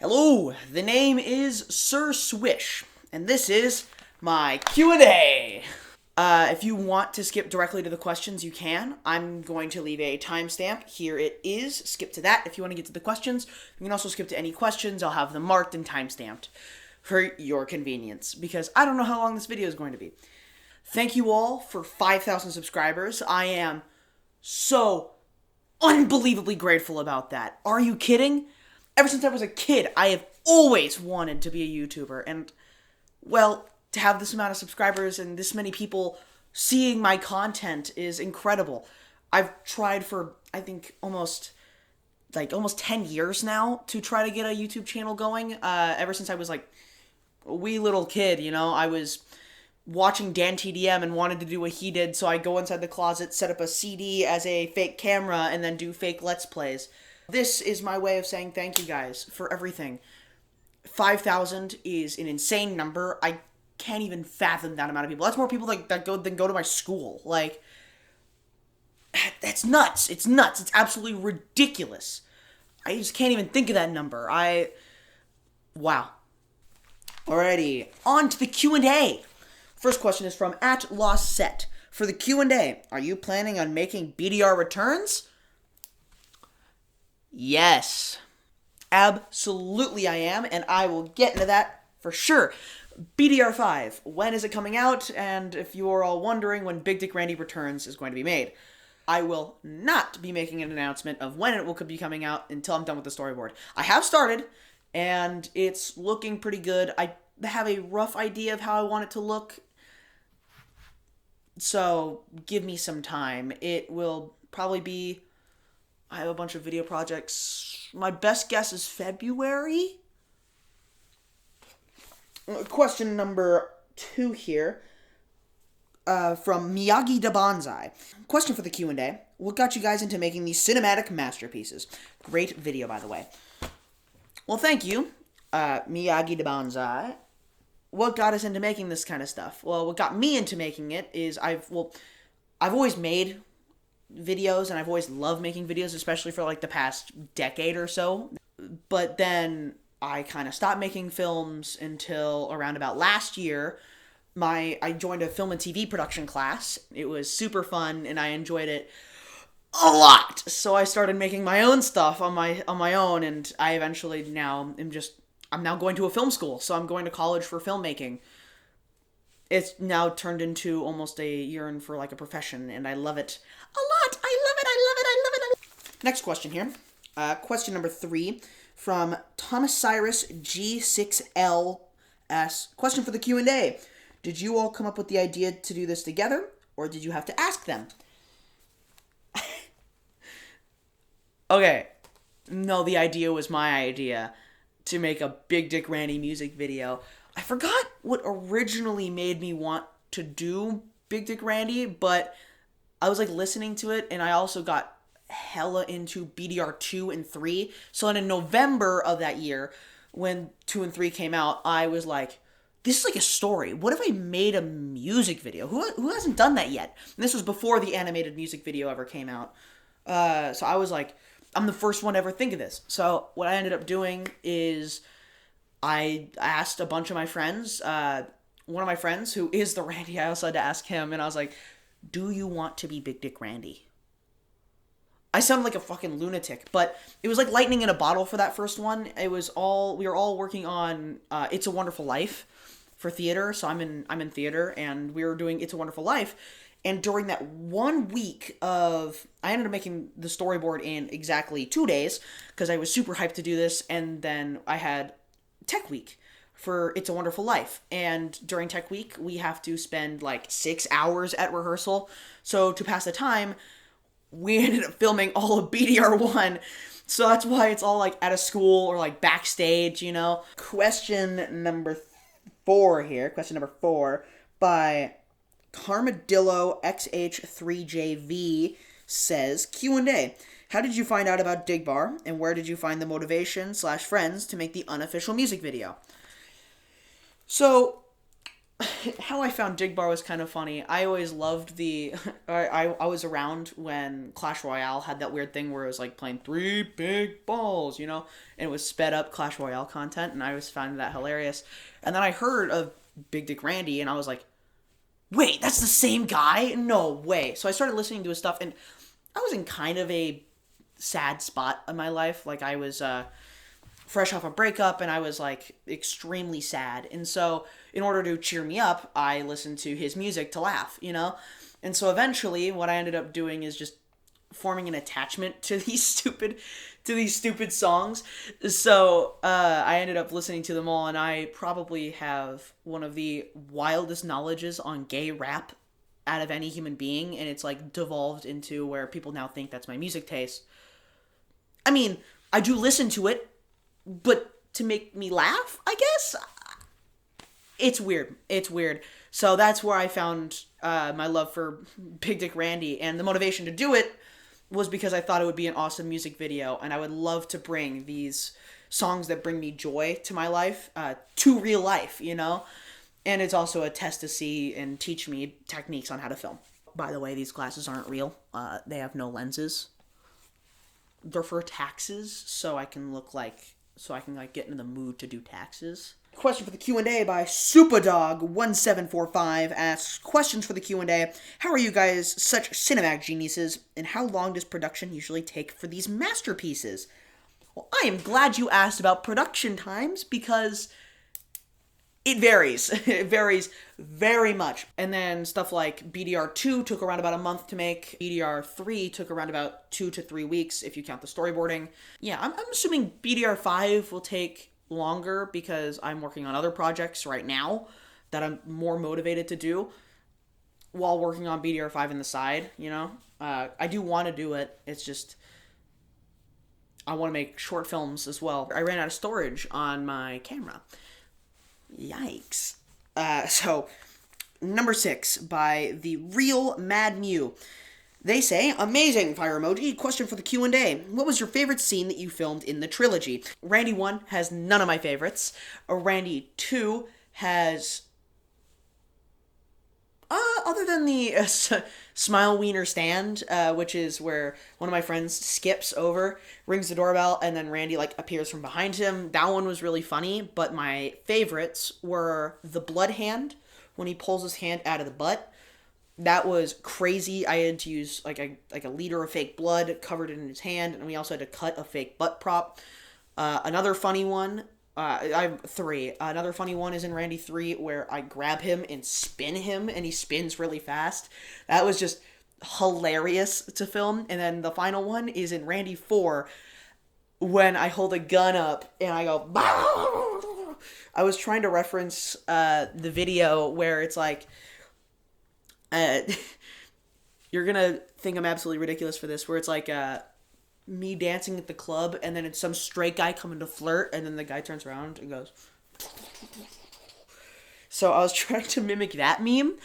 Hello, the name is Sir Swish, and this is my Q&A. If you want to skip directly to the questions, you can. I'm going to leave a timestamp. Here it is. Skip to that if you want to get to the questions. You can also skip to any questions. I'll have them marked and timestamped for your convenience, because I don't know how long this video is going to be. Thank you all for 5,000 subscribers. I am so unbelievably grateful about that. Are you kidding? Ever since I was a kid, I have always wanted to be a YouTuber, and, well, to have this amount of subscribers and this many people seeing my content is incredible. I've tried for, I think, almost 10 years now to try to get a YouTube channel going, ever since I was, like, a wee little kid, you know? I was watching Dan TDM and wanted to do what he did, so I go inside the closet, set up a CD as a fake camera, and then do fake Let's Plays. This is my way of saying thank you guys for everything. 5,000 is an insane number. I can't even fathom that amount of people. That's more people that go to my school. Like, that's nuts. It's nuts. It's absolutely ridiculous. I just can't even think of that number. Wow. Alrighty, on to the Q&A. First question is from @LostSet. For the Q&A, are you planning on making BDR returns? Yes, absolutely I am, and I will get into that for sure. BDR 5, when is it coming out? And if you are all wondering when Big Dick Randy Returns is going to be made, I will not be making an announcement of when it will be coming out until I'm done with the storyboard. I have started, and it's looking pretty good. I have a rough idea of how I want it to look, so give me some time. It will probably be... I have a bunch of video projects. My best guess is February? Question number 2 here. From Miyagi da Bonsai. Question for the Q&A. What got you guys into making these cinematic masterpieces? Great video, by the way. Well, thank you, Miyagi da Bonsai. What got us into making this kind of stuff? Well, what got me into making it is I've always made videos, and I've always loved making videos, especially for like the past decade or so. But then I kind of stopped making films until around about last year. I joined a film and TV production class. It was super fun, and I enjoyed it a lot. So I started making my own stuff on my own, and I eventually I'm now going to a film school. So I'm going to college for filmmaking. It's now turned into almost a yearn for like a profession, and I love it a lot. I love it. Next question here. Question number 3 from Thomas Cyrus G6LS. Question for the Q&A. Did you all come up with the idea to do this together, or did you have to ask them? Okay. No, the idea was my idea to make a Big Dick Randy music video. I forgot what originally made me want to do Big Dick Randy, but I was like listening to it, and I also got hella into BDR 2 and 3. So then in November of that year, when 2 and 3 came out, I was like, this is like a story. What if I made a music video? Who hasn't done that yet? And this was before the animated music video ever came out. So I was like, I'm the first one to ever think of this. So what I ended up doing is I asked a bunch of my friends, one of my friends who is the Randy, I also had to ask him, and I was like, do you want to be Big Dick Randy? I sounded like a fucking lunatic, but it was like lightning in a bottle for that first one. We were all working on It's a Wonderful Life for theater, so I'm in theater, and we were doing It's a Wonderful Life, and during that 1 week I ended up making the storyboard in exactly 2 days, because I was super hyped to do this, and then I had Tech Week for It's a Wonderful Life, and during Tech Week we have to spend like 6 hours at rehearsal, so to pass the time we ended up filming all of BDR 1, so that's why it's all like at a school or like backstage, you know. Question number 4 by Carmadillo XH3JV says, Q&A. How did you find out about Digbar, and where did you find the motivation / friends to make the unofficial music video? So, how I found Digbar was kind of funny. I always loved the. I was around when Clash Royale had that weird thing where it was like playing three big balls, and it was sped up Clash Royale content, and I always found that hilarious. And then I heard of Big Dick Randy, and I was like, wait, that's the same guy? No way. So I started listening to his stuff, and I was in kind of a sad spot in my life. Like, I was fresh off a breakup, and I was like extremely sad. And so, in order to cheer me up, I listened to his music to laugh. And so eventually, what I ended up doing is just forming an attachment to these stupid songs. So I ended up listening to them all, and I probably have one of the wildest knowledges on gay rap out of any human being, and it's like devolved into where people now think that's my music taste. I mean, I do listen to it, but to make me laugh, I guess. It's weird. It's weird. So that's where I found my love for Big Dick Randy, and the motivation to do it was because I thought it would be an awesome music video, and I would love to bring these songs that bring me joy to my life to real life. And it's also a test to see and teach me techniques on how to film. By the way, these glasses aren't real. They have no lenses. They're for taxes, so I can get into the mood to do taxes. Question for the Q&A by Superdog1745 asks, questions for the Q&A. How are you guys such cinematic geniuses, and how long does production usually take for these masterpieces? Well, I am glad you asked about production times, because it varies. It varies very much. And then stuff like BDR2 took around about a month to make. BDR3 took around about 2 to 3 weeks if you count the storyboarding. Yeah, I'm assuming BDR5 will take longer because I'm working on other projects right now that I'm more motivated to do while working on BDR5 in the side. I do want to do it. It's just I want to make short films as well. I ran out of storage on my camera. Yikes. So, number 6 by The Real Mad Mew. They say, amazing, fire emoji. Question for the Q&A. What was your favorite scene that you filmed in the trilogy? Randy 1 has none of my favorites. Randy 2 has... other than the Smile Wiener stand, which is where one of my friends skips over, rings the doorbell, and then Randy, appears from behind him. That one was really funny, but my favorites were the blood hand, when he pulls his hand out of the butt. That was crazy. I had to use a liter of fake blood covered in his hand, and we also had to cut a fake butt prop. Another funny one, I have 3. Another funny one is in Randy 3, where I grab him and spin him, and he spins really fast. That was just hilarious to film. And then the final one is in Randy 4, when I hold a gun up and I go, bah! I was trying to reference the video where it's like, you're gonna think I'm absolutely ridiculous for this, where it's like me dancing at the club, and then it's some straight guy coming to flirt, and then the guy turns around and goes. So I was trying to mimic that meme,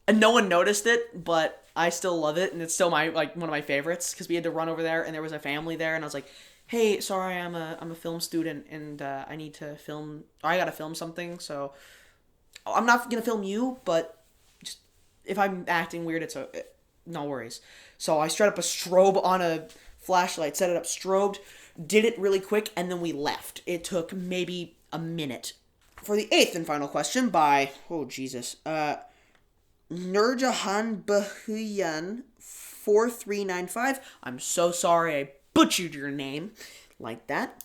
and no one noticed it, but I still love it, and it's still one of my favorites, because we had to run over there, and there was a family there, and I was like, hey, sorry, I'm a film student, and I need to film, or I gotta film something, so I'm not gonna film you, but if I'm acting weird, it's no worries. So I set up a strobe on a flashlight, set it up strobed, did it really quick, and then we left. It took maybe a minute. For the 8th and final question by, Nurjahan Bahuyan 4395. I'm so sorry I butchered your name like that.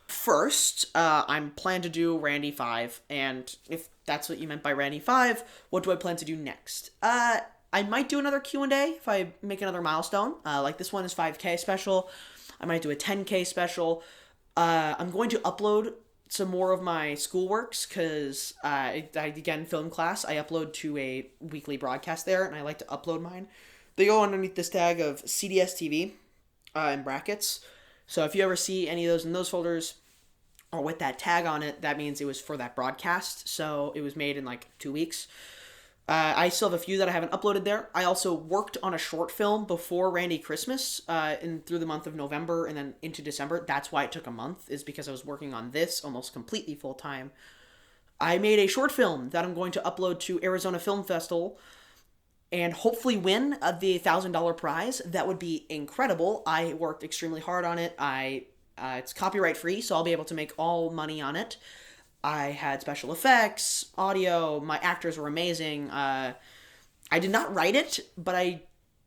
First, I'm planning to do Randy 5, and if that's what you meant by Randy 5, what do I plan to do next? I might do another Q&A if I make another milestone. This one is 5K special. I might do a 10K special. I'm going to upload some more of my schoolworks, because again, film class, I upload to a weekly broadcast there, and I like to upload mine. They go underneath this tag of CDS TV in brackets. So if you ever see any of those in those folders, or with that tag on it, that means it was for that broadcast. So it was made in 2 weeks. I still have a few that I haven't uploaded there. I also worked on a short film before Randy Christmas, through the month of November and then into December. That's why it took a month, is because I was working on this almost completely full time. I made a short film that I'm going to upload to Arizona Film Festival and hopefully win the $1,000 prize. That would be incredible. I worked extremely hard on it. It's copyright free, so I'll be able to make all money on it. I had special effects, audio. My actors were amazing. I did not write it, but I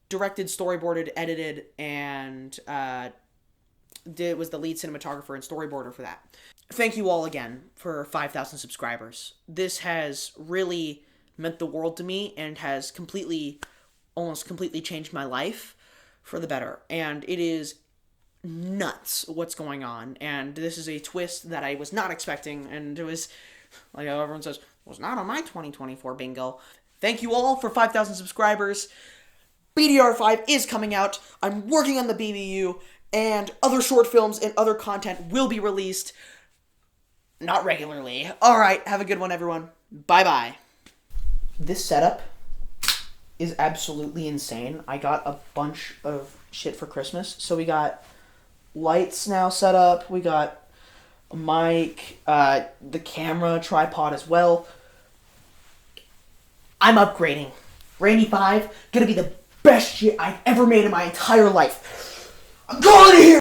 directed, storyboarded, edited, and was the lead cinematographer and storyboarder for that. Thank you all again for 5,000 subscribers. This has really meant the world to me and has almost completely changed my life for the better. And it is nuts what's going on. And this is a twist that I was not expecting. And it was, like how everyone says, was not on my 2024 bingo. Thank you all for 5,000 subscribers. BDR5 is coming out. I'm working on the BBU, and other short films and other content will be released. Not regularly. Alright, have a good one, everyone. Bye-bye. This setup is absolutely insane. I got a bunch of shit for Christmas. So we got lights now set up. We got a mic, the camera, tripod as well. I'm upgrading. Randy 5, gonna be the best shit I've ever made in my entire life. I'm going here!